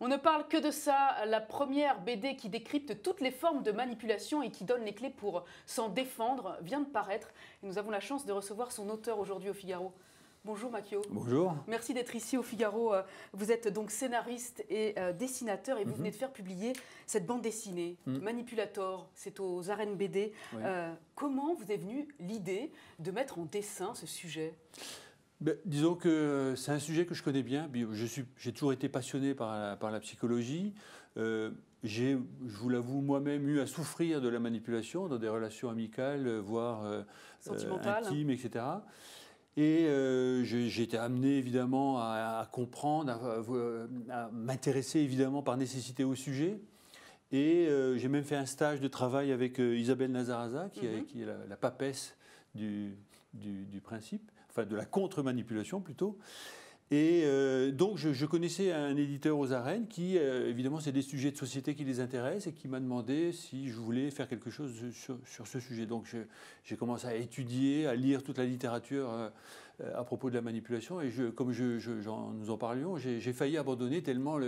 On ne parle que de ça, la première BD qui décrypte toutes les formes de manipulation et qui donne les clés pour s'en défendre vient de paraître. Et nous avons la chance de recevoir son auteur aujourd'hui au Figaro. Bonjour Makio. Bonjour. Merci d'être ici au Figaro. Vous êtes donc scénariste et dessinateur et vous venez de faire publier cette bande dessinée, Manipulator, c'est aux Arènes BD. Oui. Comment vous est venue l'idée de mettre en dessin ce sujet ? Disons que c'est un sujet que je connais bien. J'ai toujours été passionné par la psychologie. J'ai, je vous l'avoue, moi-même eu à souffrir de la manipulation dans des relations amicales, voire intimes, etc. Et j'ai été amené évidemment à comprendre, à m'intéresser évidemment par nécessité au sujet. Et j'ai même fait un stage de travail avec Isabelle Nazaraza, qui est la papesse du principe, enfin de la contre-manipulation plutôt. Et donc je connaissais un éditeur aux Arènes qui, évidemment, c'est des sujets de société qui les intéressent et qui m'a demandé si je voulais faire quelque chose sur ce sujet. Donc j'ai commencé à étudier, à lire toute la littérature à propos de la manipulation. Et comme nous en parlions, j'ai failli abandonner tellement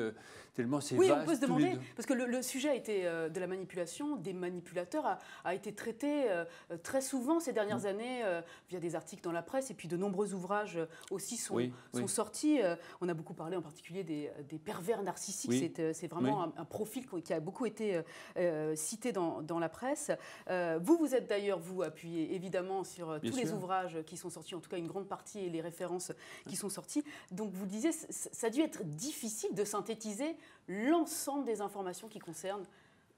c'est oui, vaste. on peut se demander, parce que le sujet a été, de la manipulation, des manipulateurs, a été traité très souvent ces dernières années via des articles dans la presse et puis de nombreux ouvrages aussi sont sortis. On a beaucoup parlé en particulier des pervers narcissiques. Oui. C'est vraiment un profil qui a beaucoup été cité dans la presse. Vous êtes d'ailleurs, vous, appuyé évidemment sur tous les ouvrages qui sont sortis, en tout cas une grande partie et les références qui sont sorties. Donc vous disiez, ça a dû être difficile de synthétiser l'ensemble des informations qui concernent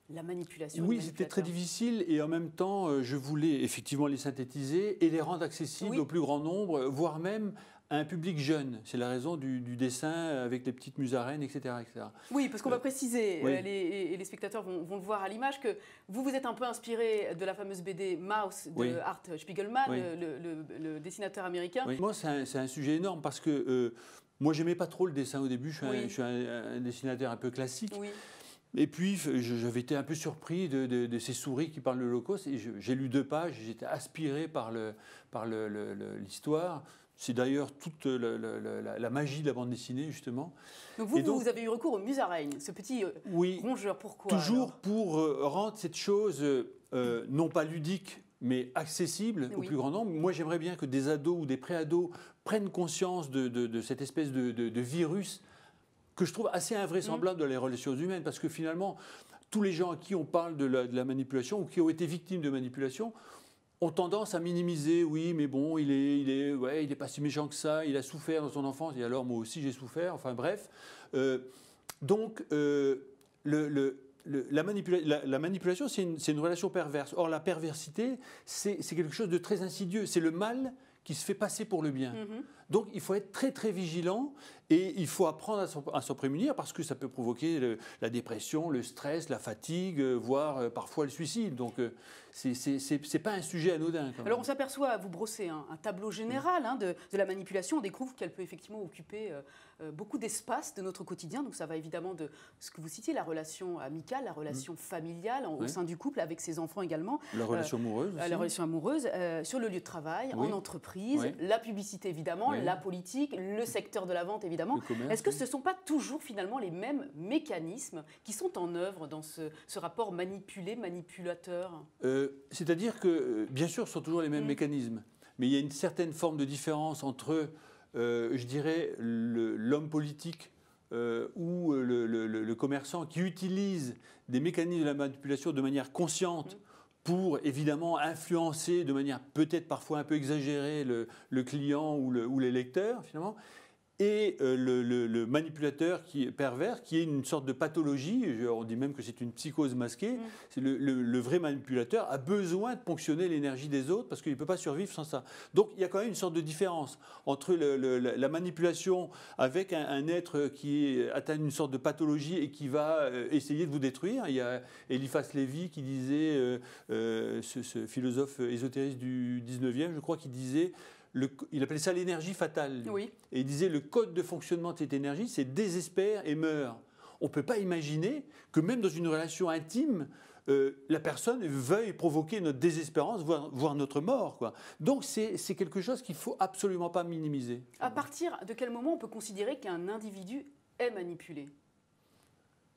la manipulation. Oui, c'était très difficile et en même temps, je voulais effectivement les synthétiser et les rendre accessibles au plus grand nombre, voire même à un public jeune. C'est la raison du dessin avec les petites musaraines, etc. etc. Oui, parce qu'on va préciser, les spectateurs vont le voir à l'image, que vous êtes un peu inspiré de la fameuse BD Maus de Art Spiegelman, le dessinateur américain. Oui. Moi, c'est un sujet énorme parce que moi, j'aimais pas trop le dessin au début. Je suis un dessinateur un peu classique. Oui. Et puis, j'avais été un peu surpris de ces souris qui parlent de l'Holocauste. Et j'ai lu 2 pages, j'étais aspiré par l'histoire. C'est d'ailleurs toute la magie de la bande dessinée, justement. Donc vous avez eu recours aux musaraignes, ce petit rongeur. Pourquoi toujours pour rendre cette chose non pas ludique, mais accessible au plus grand nombre. Moi, j'aimerais bien que des ados ou des pré-ados prennent conscience de cette espèce de virus que je trouve assez invraisemblable dans les relations humaines, parce que finalement, tous les gens à qui on parle de la manipulation ou qui ont été victimes de manipulation ont tendance à minimiser. Oui, mais bon, il est pas si méchant que ça, il a souffert dans son enfance, et alors moi aussi j'ai souffert, enfin bref. Donc, la manipulation, c'est une relation perverse. Or, la perversité, c'est quelque chose de très insidieux. C'est le mal qui se fait passer pour le bien. Donc, il faut être très, très vigilant et il faut apprendre à s'en prémunir parce que ça peut provoquer la dépression, le stress, la fatigue, voire parfois le suicide. Donc, c'est pas un sujet anodin. Alors, on s'aperçoit, vous brossez un tableau général de la manipulation. On découvre qu'elle peut effectivement occuper beaucoup d'espace de notre quotidien. Donc, ça va évidemment de ce que vous citiez, la relation amicale, la relation familiale au sein du couple, avec ses enfants également. La relation amoureuse aussi. La relation amoureuse, sur le lieu de travail, en entreprise, la publicité évidemment, la politique, le secteur de la vente évidemment. Est-ce que ce ne sont pas toujours finalement les mêmes mécanismes qui sont en œuvre dans ce rapport manipulé-manipulateur ? C'est-à-dire que, bien sûr, ce sont toujours les mêmes mécanismes, mais il y a une certaine forme de différence entre, je dirais, l'homme politique ou le commerçant qui utilise des mécanismes de la manipulation de manière consciente pour évidemment influencer de manière peut-être parfois un peu exagérée le client ou les lecteurs finalement, et le manipulateur qui est pervers, qui est une sorte de pathologie, on dit même que c'est une psychose masquée. C'est le vrai manipulateur a besoin de ponctionner l'énergie des autres parce qu'il ne peut pas survivre sans ça. Donc il y a quand même une sorte de différence entre la manipulation avec un être qui est atteint d'une sorte de pathologie et qui va essayer de vous détruire. Il y a Eliphas Lévy qui disait, ce philosophe ésotériste du 19e, je crois, qui disait... il appelait ça l'énergie fatale. Oui. Et il disait le code de fonctionnement de cette énergie, c'est désespère et meurt. On ne peut pas imaginer que même dans une relation intime, la personne veuille provoquer notre désespérance, voire notre mort, quoi. Donc c'est quelque chose qu'il ne faut absolument pas minimiser. À partir de quel moment on peut considérer qu'un individu est manipulé ?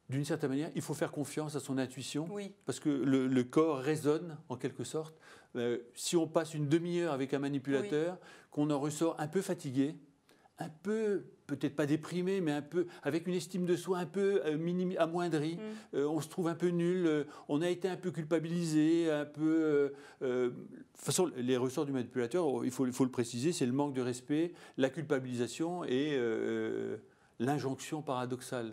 d'une certaine manière, il faut faire confiance à son intuition, oui. parce que le corps résonne en quelque sorte. Si on passe une demi-heure avec un manipulateur, oui. qu'on en ressort un peu fatigué, un peu, peut-être pas déprimé, mais un peu avec une estime de soi un peu amoindrie, on se trouve un peu nul, on a été un peu culpabilisé, un peu... de toute façon, les ressorts du manipulateur, il faut le préciser, c'est le manque de respect, la culpabilisation et l'injonction paradoxale.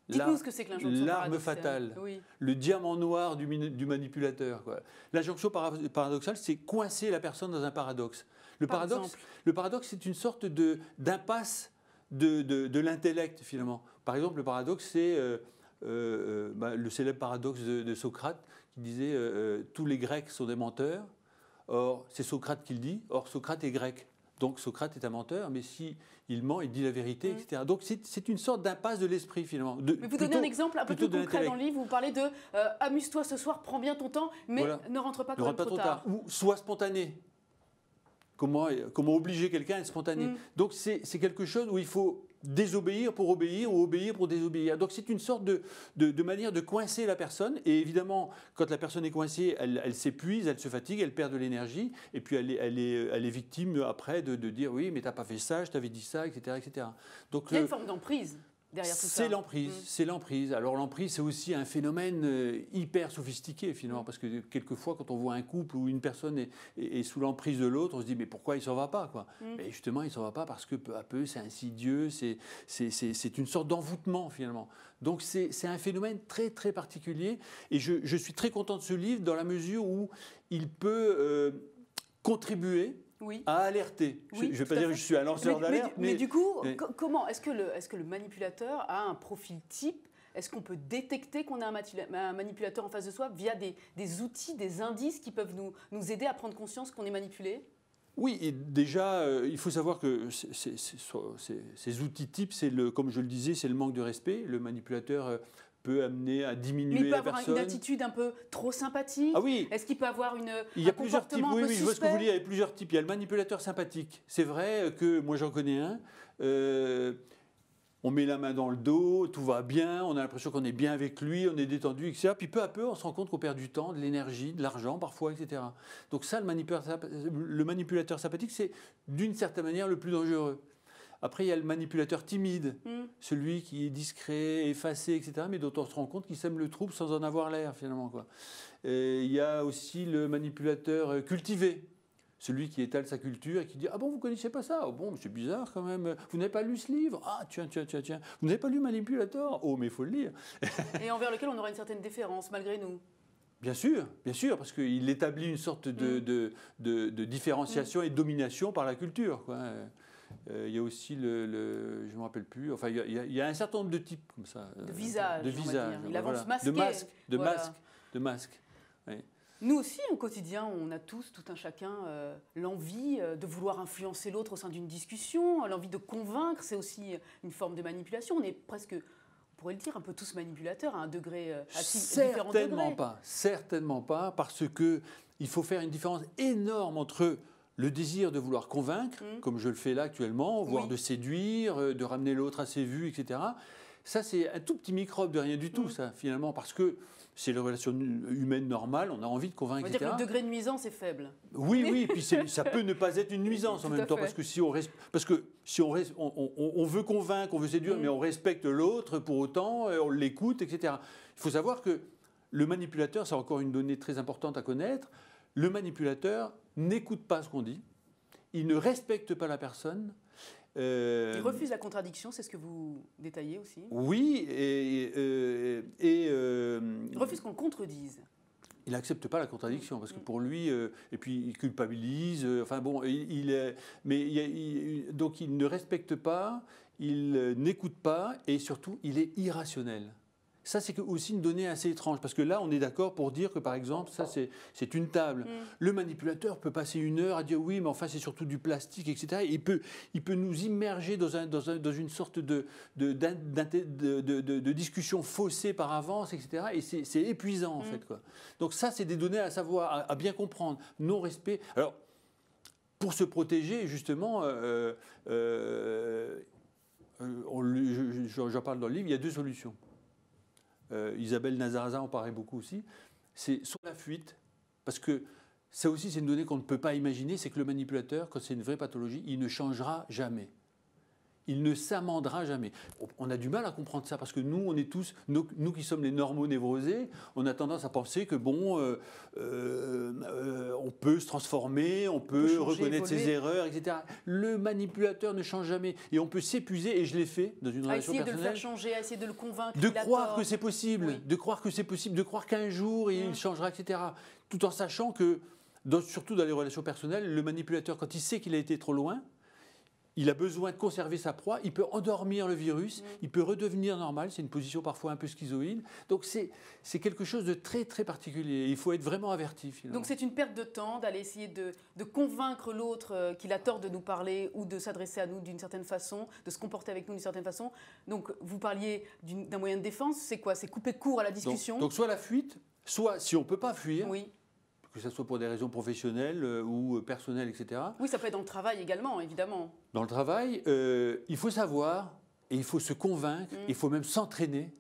Dites-nous ce que c'est que l'injonction paradoxale. L'arme fatale, oui. Le diamant noir du manipulateur. L'injonction paradoxale, c'est coincer la personne dans un paradoxe. Le paradoxe, c'est une sorte d'impasse de l'intellect, finalement. Par exemple, le paradoxe, c'est le célèbre paradoxe de Socrate, qui disait tous les Grecs sont des menteurs. Or, c'est Socrate qui le dit. Or, Socrate est grec. Donc Socrate est un menteur, mais s'il ment, il dit la vérité, etc. Donc c'est une sorte d'impasse de l'esprit, finalement. Mais vous donnez un exemple un peu plus concret dans le livre, vous parlez de amuse-toi ce soir, prends bien ton temps, mais voilà. Ne rentre pas quand même trop tard. Ou sois spontané. Comment obliger quelqu'un à être spontané. Donc c'est quelque chose où il faut désobéir pour obéir ou obéir pour désobéir. Donc c'est une sorte de manière de coincer la personne. Et évidemment, quand la personne est coincée, elle s'épuise, elle se fatigue, elle perd de l'énergie. Et puis elle est victime après de dire oui, mais t'as pas fait ça, je t'avais dit ça, etc., etc. Donc, il y a une forme d'emprise. C'est l'emprise, c'est l'emprise. Alors l'emprise, c'est aussi un phénomène hyper sophistiqué finalement, parce que quelquefois, quand on voit un couple où une personne est sous l'emprise de l'autre, on se dit mais pourquoi il s'en va pas quoi. Mais justement, il s'en va pas parce que peu à peu, c'est insidieux, c'est une sorte d'envoûtement finalement. Donc c'est un phénomène très très particulier. Et je suis très content de ce livre dans la mesure où il peut contribuer. Oui. À alerter. Oui, je ne vais pas dire que je suis un lanceur d'alerte. Mais du coup, comment est-ce que le manipulateur a un profil type? Est-ce qu'on peut détecter qu'on a un manipulateur en face de soi via des outils, des indices qui peuvent nous aider à prendre conscience qu'on est manipulé? Oui, et déjà, il faut savoir que ces outils types, comme je le disais, c'est le manque de respect. Le manipulateur peut amener à diminuer la personne. Mais il peut avoir une attitude un peu trop sympathique. Ah oui. Est-ce qu'il peut avoir il y a plusieurs types. Oui, je vois ce que vous voulez. Il y a plusieurs types. Il y a le manipulateur sympathique. C'est vrai que moi j'en connais un. On met la main dans le dos, tout va bien, on a l'impression qu'on est bien avec lui, on est détendu, etc. Puis peu à peu, on se rend compte qu'on perd du temps, de l'énergie, de l'argent parfois, etc. Donc ça, le manipulateur sympathique, c'est d'une certaine manière le plus dangereux. Après, il y a le manipulateur timide, celui qui est discret, effacé, etc., mais dont on se rend compte qu'il sème le trouble sans en avoir l'air, finalement, quoi. Il y a aussi le manipulateur cultivé, celui qui étale sa culture et qui dit « Ah bon, vous ne connaissez pas ça? Oh bon, c'est bizarre quand même. Vous n'avez pas lu ce livre? Ah, tiens. Vous n'avez pas lu Manipulator? Oh, mais il faut le lire. » Et envers lequel on aura une certaine déférence, malgré nous. Bien sûr, parce qu'il établit une sorte de différenciation et de domination par la culture, quoi. Il y a aussi je ne me rappelle plus, enfin il y a un certain nombre de types comme ça. De visages, il avance masqué. De masques. Oui. Nous aussi, au quotidien, on a tous, tout un chacun, l'envie de vouloir influencer l'autre au sein d'une discussion, l'envie de convaincre, c'est aussi une forme de manipulation. On est presque, on pourrait le dire, un peu tous manipulateurs à un degré, à différents degrés. Certainement pas, parce qu'il faut faire une différence énorme entre le désir de vouloir convaincre, comme je le fais là actuellement, voire de séduire, de ramener l'autre à ses vues, etc. Ça, c'est un tout petit microbe de rien du tout, ça, finalement, parce que c'est la relation humaine normale, on a envie de convaincre, etc. On va dire que le degré de nuisance est faible. Oui, et puis ça peut ne pas être une nuisance en même temps, parce que si on veut convaincre, on veut séduire, mais on respecte l'autre pour autant, on l'écoute, etc. Il faut savoir que le manipulateur, c'est encore une donnée très importante à connaître, le manipulateur n'écoute pas ce qu'on dit, il ne respecte pas la personne. Il refuse la contradiction, c'est ce que vous détaillez aussi. Oui, il refuse qu'on le contredise. Il n'accepte pas la contradiction, parce que pour lui, et puis il culpabilise, enfin bon, donc il ne respecte pas, il n'écoute pas, et surtout, il est irrationnel. Ça, c'est aussi une donnée assez étrange, parce que là, on est d'accord pour dire que, par exemple, ça, c'est une table. Le manipulateur peut passer 1 heure à dire oui, mais enfin, c'est surtout du plastique, etc. Et il peut nous immerger dans une sorte de discussion faussée par avance, etc. Et c'est épuisant, en fait, quoi. Donc ça, c'est des données à savoir, à bien comprendre. Non-respect. Alors, pour se protéger, justement, j'en parle dans le livre, il y a 2 solutions. Isabelle Nazaraza en parlait beaucoup aussi, c'est sur la fuite, parce que ça aussi c'est une donnée qu'on ne peut pas imaginer, c'est que le manipulateur, quand c'est une vraie pathologie, il ne changera jamais. Il ne s'amendera jamais. On a du mal à comprendre ça parce que nous, on est tous, nous qui sommes les normaux névrosés, on a tendance à penser que bon, on peut se transformer, on peut changer, reconnaître ses erreurs, etc. Le manipulateur ne change jamais et on peut s'épuiser, et je l'ai fait dans une relation personnelle. À essayer de le faire changer, à essayer de le convaincre. De croire que c'est possible, de croire que c'est possible, de croire qu'un jour il changera, etc. Tout en sachant que, surtout dans les relations personnelles, le manipulateur, quand il sait qu'il a été trop loin, il a besoin de conserver sa proie, il peut endormir le virus, il peut redevenir normal, c'est une position parfois un peu schizoïde. Donc c'est quelque chose de très très particulier, il faut être vraiment averti finalement. Donc c'est une perte de temps d'aller essayer de convaincre l'autre qu'il a tort de nous parler ou de s'adresser à nous d'une certaine façon, de se comporter avec nous d'une certaine façon. Donc vous parliez d'un moyen de défense, c'est quoi? C'est couper court à la discussion. Donc soit la fuite, soit si on ne peut pas fuir, que ce soit pour des raisons professionnelles ou personnelles, etc. Oui, ça peut être dans le travail également, évidemment. Dans le travail, il faut savoir et il faut se convaincre, il faut même s'entraîner.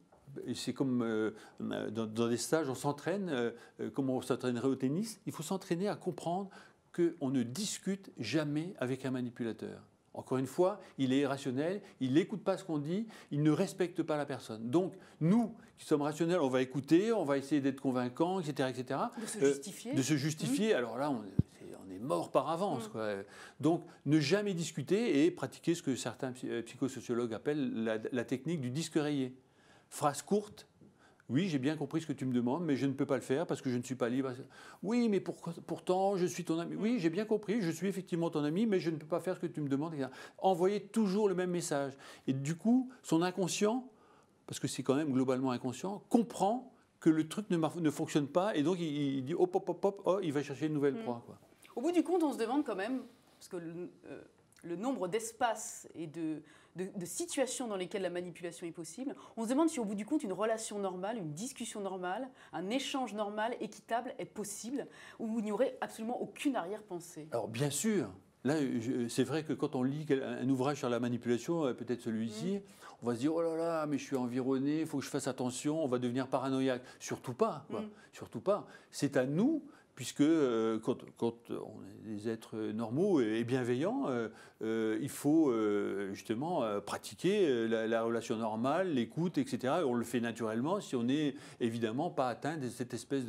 C'est comme dans des stages, on s'entraîne, comme on s'entraînerait au tennis. Il faut s'entraîner à comprendre qu'on ne discute jamais avec un manipulateur. Encore une fois, il est irrationnel, il n'écoute pas ce qu'on dit, il ne respecte pas la personne. Donc, nous, qui sommes rationnels, on va écouter, on va essayer d'être convaincants, etc., etc. De se justifier. De se justifier. Alors là, on est mort par avance, quoi. Donc, ne jamais discuter et pratiquer ce que certains psychosociologues appellent la technique du disque rayé. Phrase courte. Oui, j'ai bien compris ce que tu me demandes, mais je ne peux pas le faire parce que je ne suis pas libre. Oui, mais pourtant, je suis ton ami. Oui, j'ai bien compris, je suis effectivement ton ami, mais je ne peux pas faire ce que tu me demandes. Etc. Envoyer toujours le même message. Et du coup, son inconscient, parce que c'est quand même globalement inconscient, comprend que le truc ne fonctionne pas, et donc il dit hop, hop, hop, hop, oh, il va chercher une nouvelle proie, quoi. Au bout du compte, on se demande quand même, parce que le nombre d'espaces et de situations dans lesquelles la manipulation est possible, on se demande si au bout du compte une relation normale, une discussion normale, un échange normal, équitable est possible, où il n'y aurait absolument aucune arrière-pensée. Alors bien sûr, là c'est vrai que quand on lit un ouvrage sur la manipulation, peut-être celui-ci, on va se dire oh là là, mais je suis environné, il faut que je fasse attention, on va devenir paranoïaque. Surtout pas, quoi. Surtout pas. C'est à nous. Puisque quand on est des êtres normaux et bienveillants, il faut justement pratiquer la relation normale, l'écoute, etc. On le fait naturellement si on n'est évidemment pas atteint de cette espèce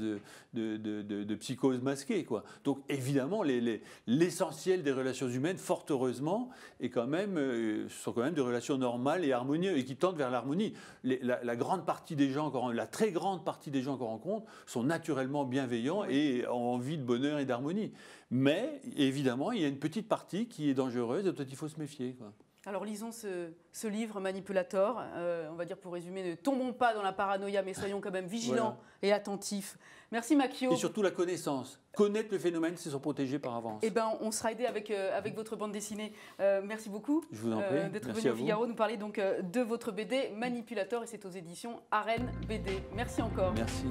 de psychose masquée, quoi. Donc évidemment, l'essentiel des relations humaines, fort heureusement, sont quand même des relations normales et harmonieuses et qui tendent vers l'harmonie. La grande partie des gens, la très grande partie des gens qu'on rencontre sont naturellement bienveillants et ont envie de bonheur et d'harmonie. Mais évidemment, il y a une petite partie qui est dangereuse et dont il faut se méfier, quoi. Alors lisons ce livre Manipulator. On va dire pour résumer, ne tombons pas dans la paranoïa, mais soyons quand même vigilants et attentifs. Merci Makio. Et surtout la connaissance. Connaître le phénomène, c'est s'en protéger par avance. Eh ben, on sera aidé avec votre bande dessinée. Merci beaucoup. Je vous en prie. D'être venu au Figaro nous parler donc de votre BD Manipulator, et c'est aux éditions Arène BD. Merci encore. Merci.